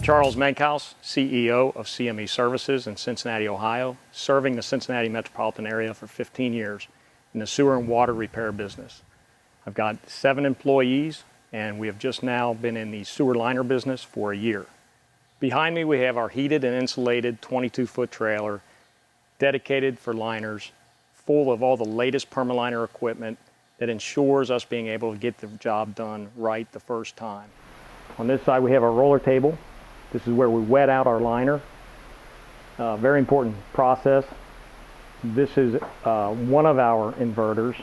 I'm Charles Menkhaus, CEO of C.M.E. Services in Cincinnati, Ohio, serving the Cincinnati metropolitan area for 15 years in the sewer and water repair business. I've got 7 employees, and we have just now been in the sewer liner business for a year. Behind me, we have our heated and insulated 22-foot trailer dedicated for liners, full of all the latest Perma-Liner equipment that ensures us being able to get the job done right the first time. On this side, we have our roller table. This is where we wet out our liner. Very important process. This is one of our inverters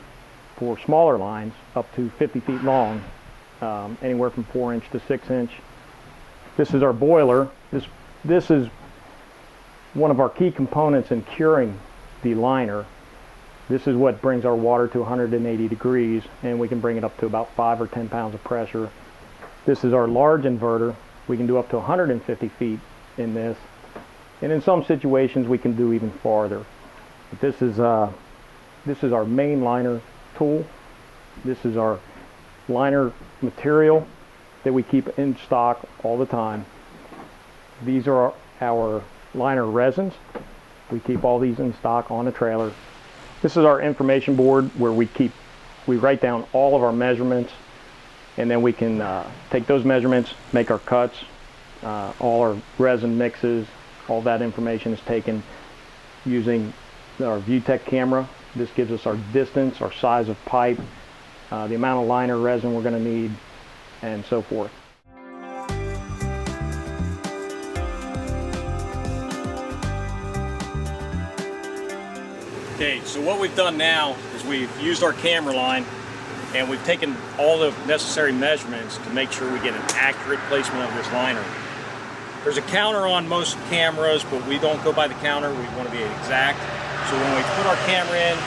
for smaller lines up to 50 feet long, anywhere from 4-inch to 6-inch. This is our boiler. This is one of our key components in curing the liner. This is what brings our water to 180 degrees, and we can bring it up to about 5 or 10 pounds of pressure. This is our large inverter. We can do up to 150 feet in this, and in some situations we can do even farther. But this is our main liner tool. This is our liner material that we keep in stock all the time. These are our liner resins. We keep all these in stock on the trailer. This is our information board where we write down all of our measurements, and then we can take those measurements, make our cuts, all our resin mixes. All that information is taken using our ViewTech camera. This gives us our distance, our size of pipe, the amount of liner resin we're going to need, and so forth. Okay, so what we've done now is we've used our camera line and we've taken all the necessary measurements to make sure we get an accurate placement of this liner. There's a counter on most cameras, but we don't go by the counter. We want to be exact. So when we put our camera in,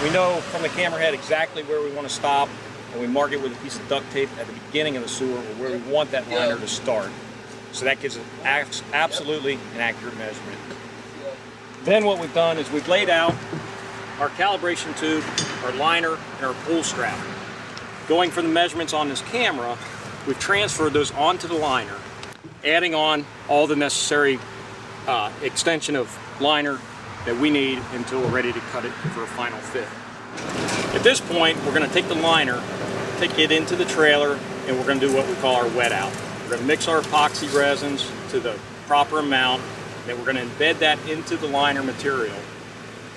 we know from the camera head exactly where we want to stop, and we mark it with a piece of duct tape at the beginning of the sewer or where we want that liner to start. So that gives us absolutely an accurate measurement. Then what we've done is we've laid out our calibration tube, our liner, and our pull strap. Going from the measurements on this camera, we've transferred those onto the liner, adding on all the necessary extension of liner that we need until we're ready to cut it for a final fit. At this point, we're going to take the liner, take it into the trailer, and we're going to do what we call our wet out. We're going to mix our epoxy resins to the proper amount, then we're going to embed that into the liner material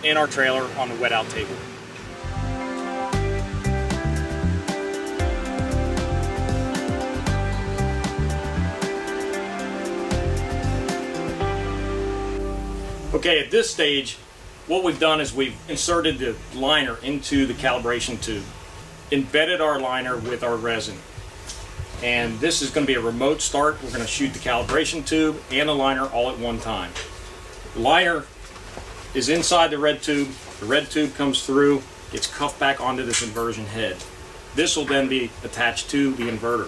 in our trailer on the wet out table. Okay, at this stage, what we've done is we've inserted the liner into the calibration tube, embedded our liner with our resin. And this is going to be a remote start. We're going to shoot the calibration tube and the liner all at one time. The liner is inside the red tube. The red tube comes through, gets cuffed back onto this inversion head. This will then be attached to the inverter.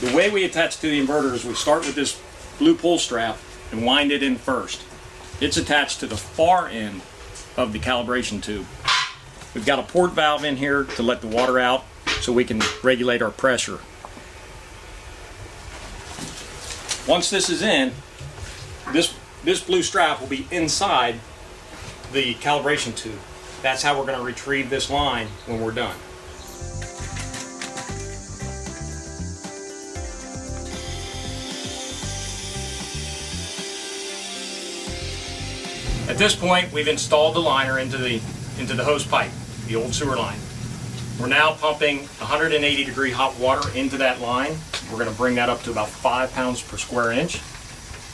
The way we attach to the inverter is we start with this blue pull strap and wind it in first. It's attached to the far end of the calibration tube. We've got a port valve in here to let the water out so we can regulate our pressure. Once this is in, this blue strap will be inside the calibration tube. That's how we're going to retrieve this line when we're done. At this point, we've installed the liner into the hose pipe, the old sewer line. We're now pumping 180 degree hot water into that line. We're going to bring that up to about 5 pounds per square inch.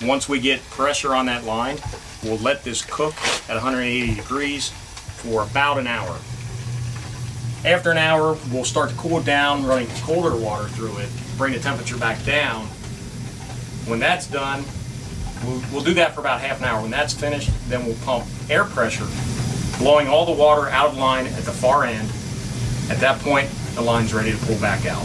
Once we get pressure on that line, we'll let this cook at 180 degrees for about an hour. After an hour, we'll start to cool it down, running colder water through it, bring the temperature back down. When that's done, we'll do that for about half an hour. When that's finished, then we'll pump air pressure, blowing all the water out of line at the far end. At that point, the line's ready to pull back out.